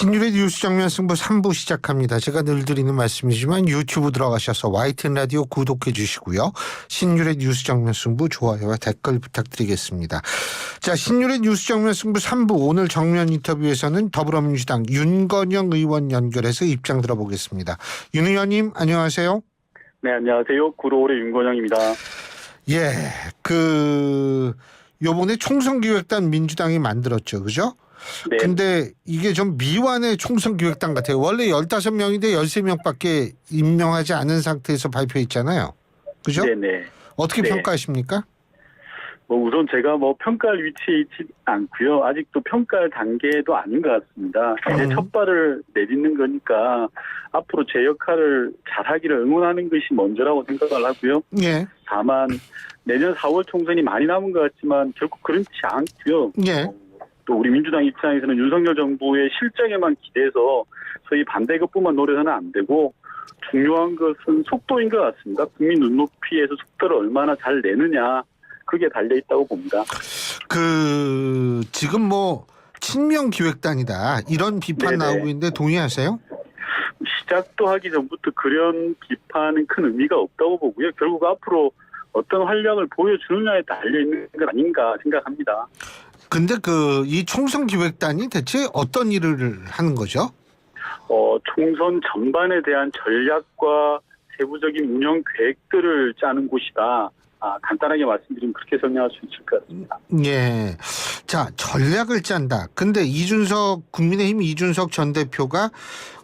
신율의 뉴스 정면 승부 3부 시작합니다. 제가 늘 드리는 말씀이지만 유튜브 들어가셔서 YTN 라디오 구독해 주시고요. 신율의 뉴스 정면 승부 좋아요와 댓글 부탁드리겠습니다. 자, 신율의 뉴스 정면 승부 3부 오늘 정면 인터뷰에서는 더불어민주당 윤건영 의원 연결해서 입장 들어보겠습니다. 윤 의원님 안녕하세요. 네, 안녕하세요. 구로울의 윤건영입니다. 예, 요번에 총선기획단 민주당이 만들었죠. 그죠? 네. 근데 이게 좀 미완의 총선기획단 같아요. 원래 15명인데 13명밖에 임명하지 않은 상태에서 발표했잖아요. 그죠? 네네. 어떻게 네. 평가하십니까? 우선 제가 평가할 위치에 있지 않고요. 아직도 평가할 단계도 아닌 것 같습니다. 이제 첫 발을 내딛는 거니까 앞으로 제 역할을 잘하기를 응원하는 것이 먼저라고 생각을 하고요. 예. 다만 내년 4월 총선이 많이 남은 것 같지만 결국 그렇지 않고요. 예. 또 우리 민주당 입장에서는 윤석열 정부의 실정에만 기대서 소위 반대급부만 노려서는 안 되고 중요한 것은 속도인 것 같습니다. 국민 눈높이에서 속도를 얼마나 잘 내느냐 그게 달려있다고 봅니다. 지금 친명 기획단이다 이런 비판 네네. 나오고 있는데 동의하세요? 시작도 하기 전부터 그런 비판은 큰 의미가 없다고 보고요. 결국 앞으로 어떤 활약을 보여주느냐에 달려있는 것 아닌가 생각합니다. 근데 이 총선 기획단이 대체 어떤 일을 하는 거죠? 총선 전반에 대한 전략과 세부적인 운영 계획들을 짜는 곳이다. 간단하게 말씀드리면 그렇게 설명할 수 있을 것 같습니다. 예. 자, 전략을 짠다. 근데 국민의힘 이준석 전 대표가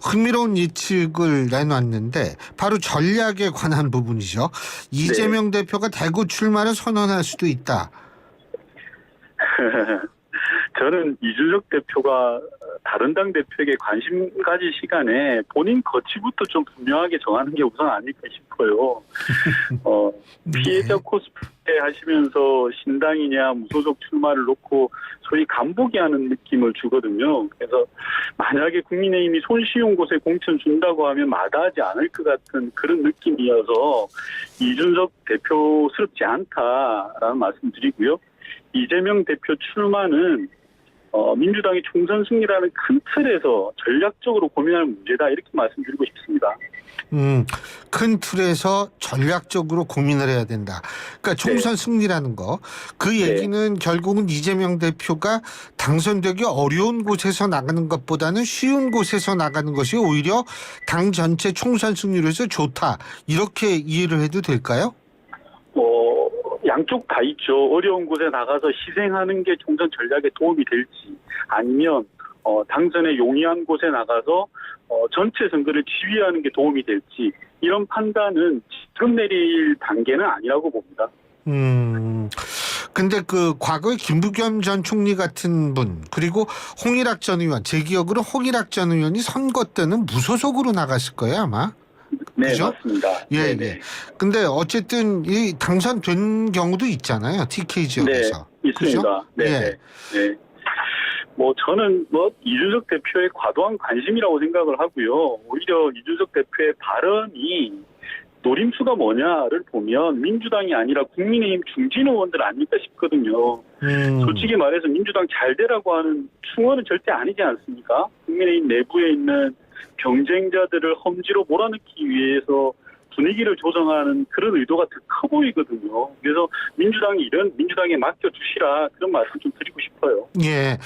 흥미로운 예측을 내놨는데 바로 전략에 관한 부분이죠. 이재명 대표가 대구 출마를 선언할 수도 있다. 저는 이준석 대표가 다른 당 대표에게 관심 가질 시간에 본인 거취부터 좀 분명하게 정하는 게 우선 아닐까 싶어요. 피해자 코스프레 하시면서 신당이냐 무소속 출마를 놓고 소위 간보기 하는 느낌을 주거든요. 그래서 만약에 국민의힘이 손쉬운 곳에 공천 준다고 하면 마다하지 않을 것 같은 그런 느낌이어서 이준석 대표스럽지 않다라는 말씀드리고요. 이재명 대표 출마는 민주당이 총선 승리라는 큰 틀에서 전략적으로 고민할 문제다 이렇게 말씀드리고 싶습니다. 큰 틀에서 전략적으로 고민을 해야 된다. 그러니까 총선 승리라는 거. 그 얘기는 결국은 이재명 대표가 당선되기 어려운 곳에서 나가는 것보다는 쉬운 곳에서 나가는 것이 오히려 당 전체 총선 승리로서 좋다. 이렇게 이해를 해도 될까요? 양쪽 다 있죠. 어려운 곳에 나가서 희생하는 게 총선 전략에 도움이 될지 아니면 당선에 용이한 곳에 나가서 전체 선거를 지휘하는 게 도움이 될지 이런 판단은 지금 내릴 단계는 아니라고 봅니다. 근데 과거에 김부겸 전 총리 같은 분 그리고 홍일학 전 의원 제 기억으로 홍일학 전 의원이 선거 때는 무소속으로 나갔을 거예요 아마. 네, 그죠? 맞습니다. 예, 네네. 예. 근데 어쨌든 이 당선된 경우도 있잖아요. TK 지역에서. 네, 있습니다. 그죠? 네. 예. 네. 저는 이준석 대표의 과도한 관심이라고 생각을 하고요. 오히려 이준석 대표의 발언이 노림수가 뭐냐를 보면 민주당이 아니라 국민의힘 중진 의원들 아닐까 싶거든요. 솔직히 말해서 민주당 잘 되라고 하는 충원은 절대 아니지 않습니까? 국민의힘 내부에 있는 경쟁자들을 험지로 몰아넣기 위해서 분위기를 조정하는 그런 의도가 더 커 보이거든요. 그래서 민주당에 맡겨주시라 그런 말씀 좀 드리고 싶어요. 예.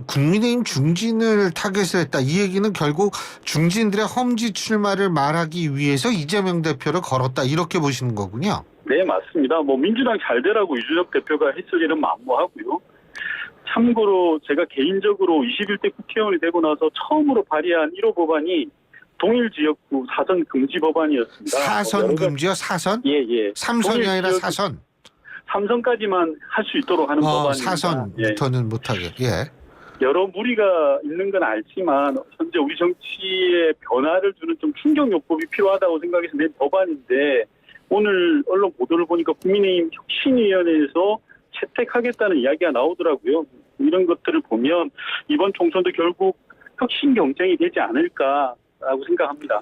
국민의힘 중진을 타겟했다. 이 얘기는 결국 중진들의 험지 출마를 말하기 위해서 이재명 대표를 걸었다. 이렇게 보시는 거군요. 네, 맞습니다. 민주당 잘 되라고 이준석 대표가 했을 일은 만무하고요. 참고로 제가 개인적으로 21대 국회의원이 되고 나서 처음으로 발의한 1호 법안이 동일 지역구 사선 금지 법안이었습니다. 사선 금지요? 사선? 예. 삼선이 아니라 사선. 3선까지만 할 수 있도록 하는 법안입니다. 사선부터는 못하게. 예. 여러 무리가 있는 건 알지만 현재 우리 정치에 변화를 주는 좀 충격요법이 필요하다고 생각해서 낸 법안인데 오늘 언론 보도를 보니까 국민의힘 혁신위원회에서 채택하겠다는 이야기가 나오더라고요. 이런 것들을 보면 이번 총선도 결국 혁신 경쟁이 되지 않을까라고 생각합니다.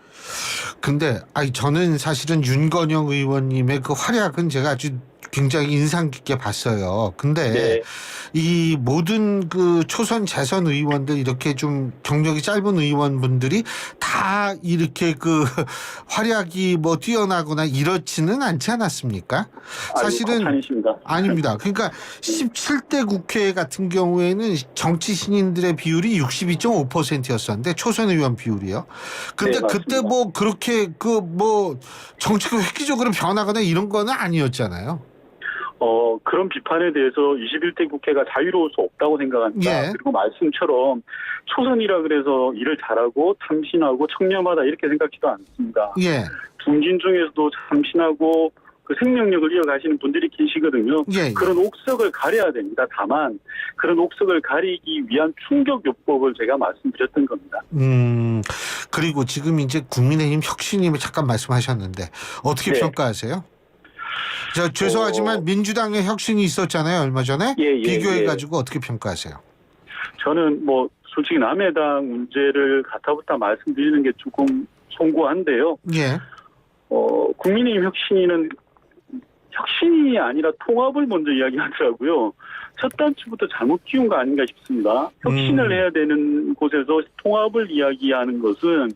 근데 저는 사실은 윤건영 의원님의 그 활약은 제가 아주 굉장히 인상 깊게 봤어요. 근데 네. 이 모든 그 초선 재선 의원들 이렇게 좀 경력이 짧은 의원분들이 다 이렇게 그 활약이 뭐 뛰어나거나 이렇지는 않지 않았습니까? 사실은 아닙니다. 아닙니다. 그러니까 17대 국회 같은 경우에는 정치 신인들의 비율이 62.5%였었는데 초선 의원 비율이요. 근데 네, 그때 맞습니다. 뭐 그렇게 그 뭐 정치가 획기적으로 변하거나 이런 거는 아니었잖아요. 그런 비판에 대해서 21대 국회가 자유로울 수 없다고 생각합니다. 예. 그리고 말씀처럼 초선이라 그래서 일을 잘하고 참신하고 청렴하다 이렇게 생각지도 않습니다. 예. 중진 중에서도 참신하고 그 생명력을 이어가시는 분들이 계시거든요. 예. 그런 옥석을 가려야 됩니다. 다만 그런 옥석을 가리기 위한 충격요법을 제가 말씀드렸던 겁니다. 그리고 지금 이제 국민의힘 혁신임을 잠깐 말씀하셨는데 어떻게 네. 평가하세요? 저 죄송하지만 민주당의 혁신이 있었잖아요, 얼마 전에. 예, 비교해가지고 어떻게 평가하세요? 저는 뭐 솔직히 남해당 문제를 가타부타 말씀드리는 게 조금 송구한데요. 예. 국민의힘 혁신위는 혁신이 아니라 통합을 먼저 이야기하더라고요. 첫 단추부터 잘못 키운 거 아닌가 싶습니다. 혁신을 해야 되는 곳에서 통합을 이야기하는 것은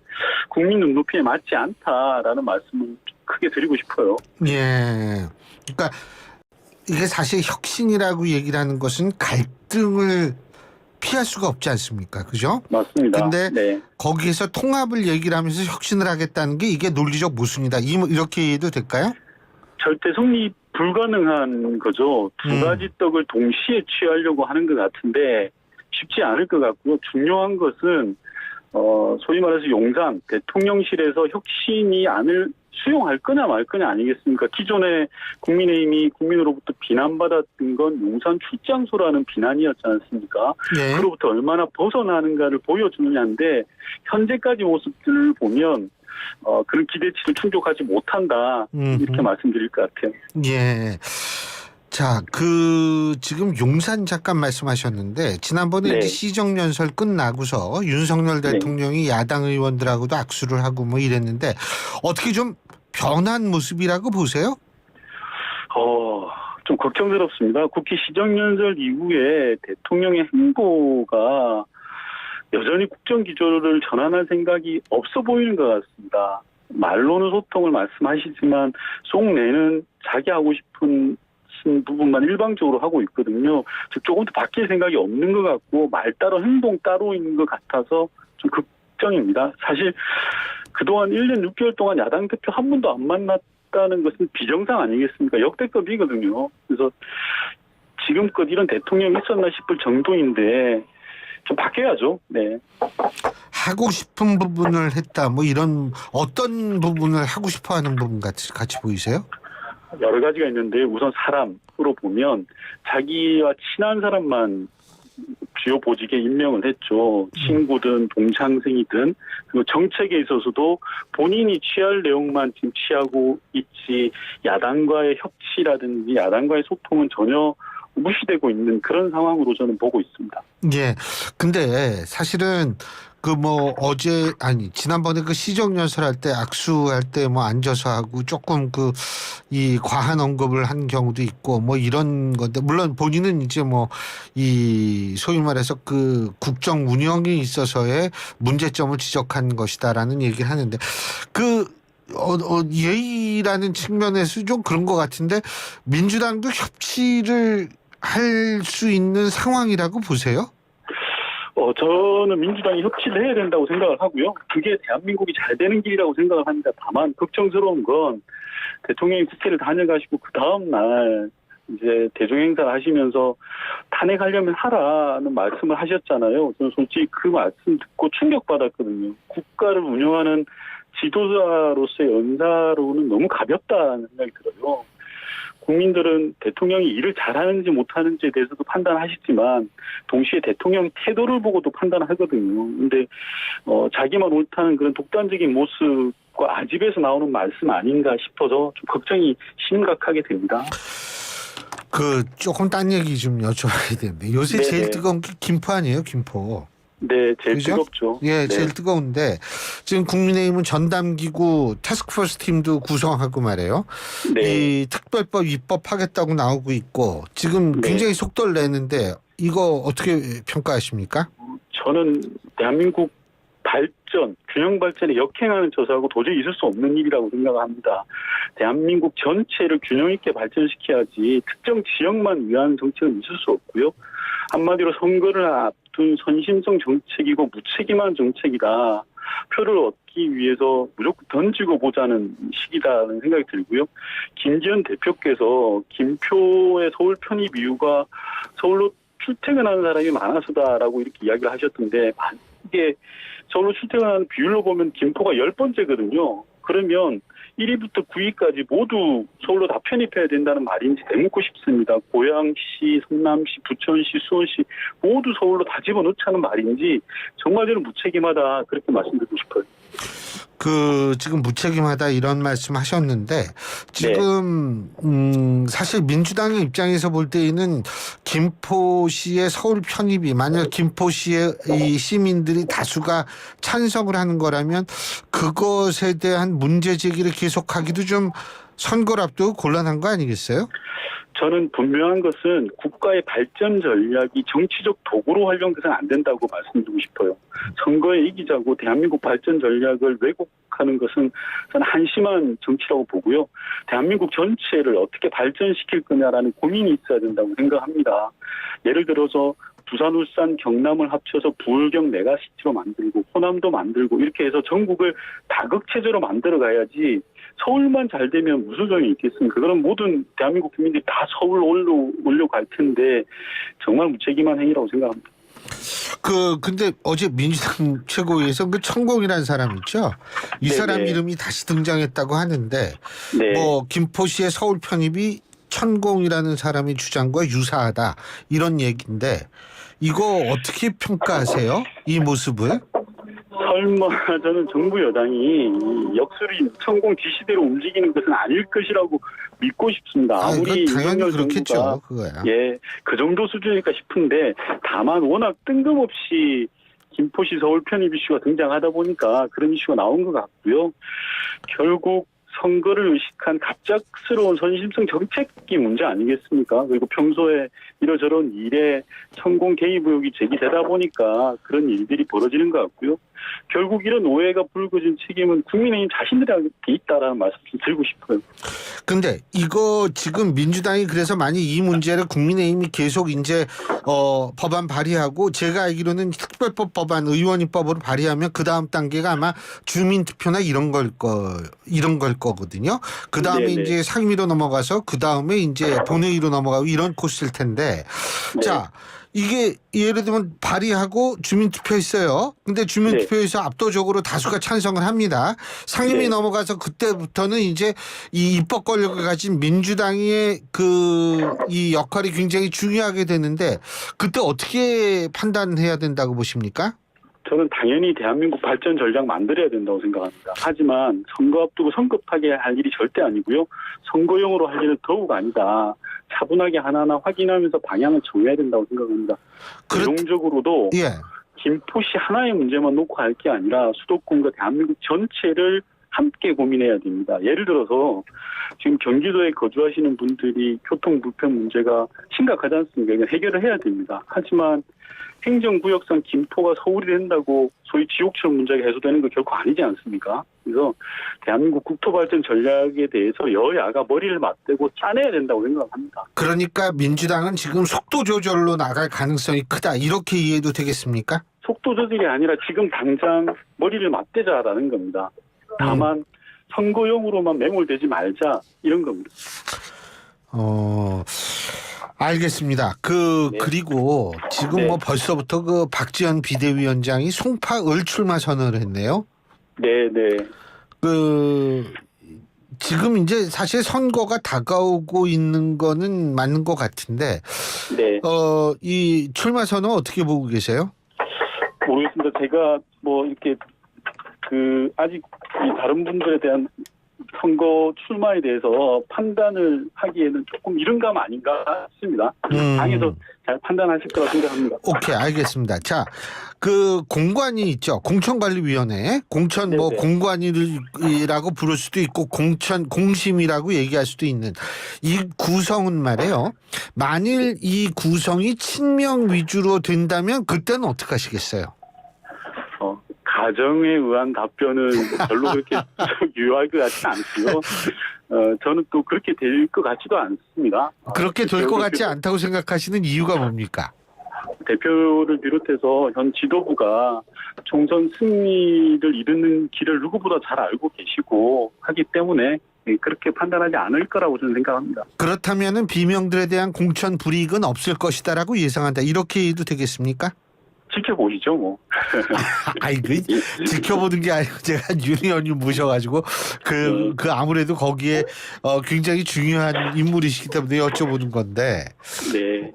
국민 눈높이에 맞지 않다라는 말씀을 크게 드리고 싶어요. 예. 그러니까 이게 사실 혁신이라고 얘기를 하는 것은 갈등을 피할 수가 없지 않습니까? 그죠? 맞습니다. 근데 네. 거기에서 통합을 얘기를 하면서 혁신을 하겠다는 게 이게 논리적 모순이다. 이렇게 해도 될까요? 절대 성립 불가능한 거죠. 두 가지 떡을 동시에 취하려고 하는 것 같은데 쉽지 않을 것 같고요. 중요한 것은 소위 말해서 용산 대통령실에서 혁신이 안을 수용할 거냐 말 거냐 아니겠습니까? 기존에 국민의힘이 국민으로부터 비난받았던 건 용산 출장소라는 비난이었지 않습니까? 예. 그로부터 얼마나 벗어나는가를 보여주느냐인데 현재까지 모습들을 보면 그런 기대치를 충족하지 못한다 이렇게 말씀드릴 것 같아요. 예. 자, 지금 용산 잠깐 말씀하셨는데 지난번에 네. 이제 시정연설 끝나고서 윤석열 네. 대통령이 야당 의원들하고도 악수를 하고 뭐 이랬는데 어떻게 좀 변한 모습이라고 보세요? 좀 걱정스럽습니다. 국회 시정연설 이후에 대통령의 행보가 여전히 국정기조를 전환할 생각이 없어 보이는 것 같습니다. 말로는 소통을 말씀하시지만 속내는 자기 하고 싶은 부분만 일방적으로 하고 있거든요. 즉 조금 더 바뀔 생각이 없는 것 같고 말 따로 행동 따로인 것 같아서 좀 걱정입니다. 사실 그동안 1년 6개월 동안 야당 대표 한 번도 안 만났다는 것은 비정상 아니겠습니까? 역대급이거든요. 그래서 지금껏 이런 대통령이 있었나 싶을 정도인데 좀 바뀌어야죠. 네. 하고 싶은 부분을 했다. 뭐 이런 어떤 부분을 하고 싶어하는 부분 같이 보이세요? 여러 가지가 있는데 우선 사람으로 보면 자기와 친한 사람만 주요 보직에 임명을 했죠. 친구든 동창생이든 그리고 정책에 있어서도 본인이 취할 내용만 지금 취하고 있지 야당과의 협치라든지 야당과의 소통은 전혀 무시되고 있는 그런 상황으로 저는 보고 있습니다. 예. 근데 사실은 지난번에 그 시정연설 할 때 악수할 때 뭐 앉아서 하고 조금 이 과한 언급을 한 경우도 있고 뭐 이런 건데 물론 본인은 이제 뭐 이 소위 말해서 그 국정 운영에 있어서의 문제점을 지적한 것이다라는 얘기를 하는데 예의라는 측면에서 좀 그런 것 같은데 민주당도 협치를 할 수 있는 상황이라고 보세요? 저는 민주당이 협치를 해야 된다고 생각을 하고요. 그게 대한민국이 잘 되는 길이라고 생각을 합니다. 다만 걱정스러운 건 대통령이 국회를 다녀가시고 그 다음 날 이제 대종행사를 하시면서 탄핵하려면 하라는 말씀을 하셨잖아요. 저는 솔직히 그 말씀 듣고 충격받았거든요. 국가를 운영하는 지도자로서의 연사로는 너무 가볍다는 생각이 들어요. 국민들은 대통령이 일을 잘하는지 못하는지에 대해서도 판단하시지만 동시에 대통령 태도를 보고도 판단하거든요. 근데 자기만 옳다는 그런 독단적인 모습과 아집에서 나오는 말씀 아닌가 싶어서 좀 걱정이 심각하게 됩니다. 조금 딴 얘기 좀 여쭤봐야 되는데 요새 네네. 제일 뜨거운 게 김포 아니에요? 김포. 네, 제일 그죠? 뜨겁죠. 예, 네. 제일 뜨거운데 지금 국민의힘은 전담기구 태스크포스 팀도 구성하고 말이에요. 네. 이 특별법 입법하겠다고 나오고 있고 지금 네. 굉장히 속도를 내는데 이거 어떻게 평가하십니까? 저는 대한민국 발전, 균형 발전에 역행하는 처사하고 도저히 있을 수 없는 일이라고 생각합니다. 대한민국 전체를 균형 있게 발전시켜야지 특정 지역만 위한 정책은 있을 수 없고요. 한마디로 선거를 앞둔 선심성 정책이고 무책임한 정책이다. 표를 얻기 위해서 무조건 던지고 보자는 시기다는 생각이 들고요. 김지현 대표께서 김표의 서울 편입 이유가 서울로 출퇴근하는 사람이 많아서다라고 이렇게 이야기를 하셨던데 이게 서울로 출퇴근하는 비율로 보면 김포가 10번째거든요. 그러면 1위부터 9위까지 모두 서울로 다 편입해야 된다는 말인지 되묻고 싶습니다. 고양시, 성남시, 부천시, 수원시 모두 서울로 다 집어넣자는 말인지 정말 저는 무책임하다 그렇게 말씀드리고 싶어요. 지금 무책임하다 이런 말씀 하셨는데 지금 사실 민주당의 입장에서 볼 때에는 김포시의 서울 편입이 만약 김포시의 이 시민들이 다수가 찬성을 하는 거라면 그것에 대한 문제 제기를 계속하기도 좀 선거를 앞두고 곤란한 거 아니겠어요? 저는 분명한 것은 국가의 발전 전략이 정치적 도구로 활용돼서는 안 된다고 말씀드리고 싶어요. 선거에 이기자고 대한민국 발전 전략을 왜곡하는 것은 저는 한심한 정치라고 보고요. 대한민국 전체를 어떻게 발전시킬 거냐라는 고민이 있어야 된다고 생각합니다. 예를 들어서 부산, 울산, 경남을 합쳐서 부울경 메가시티로 만들고 호남도 만들고 이렇게 해서 전국을 다극체제로 만들어 가야지 서울만 잘 되면 무슨 소용이 있겠습니까? 그럼 모든 대한민국 국민들이 다 서울 오려고 할 텐데 정말 무책임한 행위라고 생각합니다. 근데 어제 민주당 최고위에서 그 천공이라는 사람 있죠? 이 네네. 사람 이름이 다시 등장했다고 하는데 네. 김포시의 서울 편입이 천공이라는 사람의 주장과 유사하다 이런 얘기인데 이거 어떻게 평가하세요? 이 모습을? 설마 저는 정부 여당이 역술이 천공 지시대로 움직이는 것은 아닐 것이라고 믿고 싶습니다. 아무리 이건 당연히 윤석열 그렇겠죠. 정부가 그거야. 예, 그 정도 수준일까 싶은데 다만 워낙 뜬금없이 김포시 서울 편입 이슈가 등장하다 보니까 그런 이슈가 나온 것 같고요. 결국 선거를 의식한 갑작스러운 선심성 정책이 문제 아니겠습니까? 그리고 평소에 이러저런 일에 천공 개입 의혹이 제기되다 보니까 그런 일들이 벌어지는 것 같고요. 결국 이런 오해가 불거진 책임은 국민의힘 자신들에게 있다라는 말씀 좀 드리고 싶어요. 근데 이거 지금 민주당이 그래서 만약 이 문제를 국민의힘이 계속 이제 법안 발의하고 제가 알기로는 특별법 법안 의원입법으로 발의하면 그 다음 단계가 아마 주민투표나 이런 걸 거거든요. 그 다음에 네네. 이제 상임위로 넘어가서 그 다음에 이제 본회의로 넘어가고 이런 코스일 텐데 네. 자. 이게 예를 들면 발의하고 주민투표했어요. 근데 주민투표에서 압도적으로 다수가 찬성을 합니다. 상임위 네. 넘어가서 그때부터는 이제 이 입법 권력을 가진 민주당의 이 역할이 굉장히 중요하게 되는데 그때 어떻게 판단해야 된다고 보십니까? 저는 당연히 대한민국 발전 전략 만들어야 된다고 생각합니다. 하지만 선거 앞두고 성급하게 할 일이 절대 아니고요. 선거용으로 할 일은 더욱 아니다. 차분하게 하나하나 확인하면서 방향을 정해야 된다고 생각합니다. 최종적으로도 예. 김포시 하나의 문제만 놓고 할 게 아니라 수도권과 대한민국 전체를 함께 고민해야 됩니다. 예를 들어서 지금 경기도에 거주하시는 분들이 교통 불편 문제가 심각하지 않습니까? 이건 해결을 해야 됩니다. 하지만 행정구역상 김포가 서울이 된다고 소위 지옥철 문제가 해소되는 거 결코 아니지 않습니까? 그래서 대한민국 국토발전 전략에 대해서 여야가 머리를 맞대고 짜내야 된다고 생각합니다. 그러니까 민주당은 지금 속도 조절로 나갈 가능성이 크다. 이렇게 이해도 되겠습니까? 속도 조절이 아니라 지금 당장 머리를 맞대자라는 겁니다. 다만 선거용으로만 매몰되지 말자 이런 겁니다. 알겠습니다. 네. 그리고 지금 네. 벌써부터 그 박지원 비대위원장이 송파 을출마 선언을 했네요. 네. 지금 이제 사실 선거가 다가오고 있는 거는 맞는 것 같은데, 네. 이 출마 선언 어떻게 보고 계세요? 모르겠습니다. 제가 이렇게 아직 이 다른 분들에 대한 선거 출마에 대해서 판단을 하기에는 조금 이른 감 아닌가 싶습니다. 당에서 잘 판단하실 거라 생각합니다. 오케이, 알겠습니다. 자, 그 공관위 있죠. 공천관리위원회. 공천 뭐 네네. 공관위라고 부를 수도 있고 공심이라고 얘기할 수도 있는 이 구성은 말이에요. 만일 이 구성이 친명 위주로 된다면 그때는 어떻게 하시겠어요? 가정에 의한 답변은 별로 그렇게 유효할 것 같지는 않고요. 저는 또 그렇게 될 것 같지도 않습니다. 그렇게 될 것 같지 않다고 생각하시는 이유가 뭡니까? 대표를 비롯해서 현 지도부가 총선 승리를 이루는 길을 누구보다 잘 알고 계시고 하기 때문에 그렇게 판단하지 않을 거라고 저는 생각합니다. 그렇다면은 비명들에 대한 공천 불이익은 없을 것이다라고 예상한다. 이렇게 해도 되겠습니까? 지켜보시죠, 뭐. 아이, 지켜보는 게 아니고 제가 윤 의원님 모셔가지고 그 아무래도 거기에 굉장히 중요한 인물이시기 때문에 여쭤보는 건데. 네.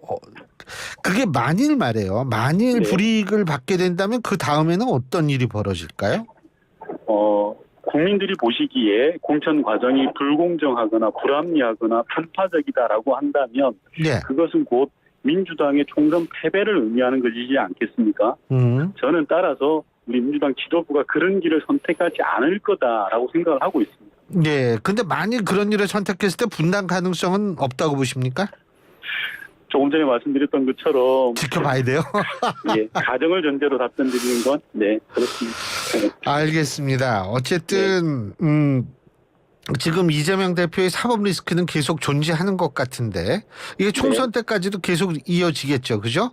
그게 만일 말이에요. 만일 네. 불이익을 받게 된다면 그 다음에는 어떤 일이 벌어질까요? 국민들이 보시기에 공천 과정이 불공정하거나 불합리하거나 편파적이다라고 한다면 네. 그것은 곧 민주당의 총선 패배를 의미하는 것이지 않겠습니까? 저는 따라서 우리 민주당 지도부가 그런 길을 선택하지 않을 거다라고 생각을 하고 있습니다. 네. 근데 만일 그런 일을 선택했을 때 분당 가능성은 없다고 보십니까? 조금 전에 말씀드렸던 것처럼 지켜봐야 돼요. 예, 가정을 전제로 답변드리는 건 네, 그렇습니다. 알겠습니다. 어쨌든 지금 이재명 대표의 사법 리스크는 계속 존재하는 것 같은데 이게 총선 때까지도 계속 이어지겠죠, 그죠?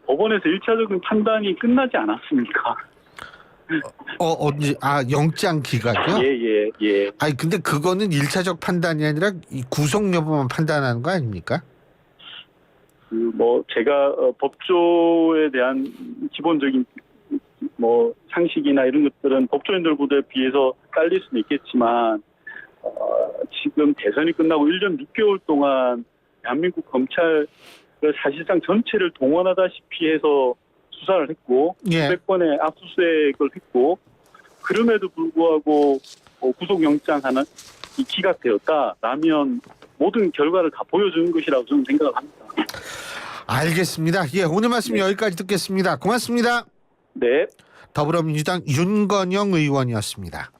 법원에서 1차적인 판단이 끝나지 않았습니까? 언제 영장 기각이요? 예. 아니 근데 그거는 1차적 판단이 아니라 이 구속 여부만 판단하는 거 아닙니까? 제가 법조에 대한 기본적인 상식이나 이런 것들은 법조인들보다 비해서 깔릴 수는 있겠지만 지금 대선이 끝나고 1년 6개월 동안 대한민국 검찰을 사실상 전체를 동원하다시피 해서 수사를 했고 예. 200번의 압수수색을 했고 그럼에도 불구하고 구속영장 하나 기각되었다라면 모든 결과를 다 보여주는 것이라고 저는 생각을 합니다. 알겠습니다. 예, 오늘 말씀 여기까지 듣겠습니다. 고맙습니다. 네. 더불어민주당 윤건영 의원이었습니다.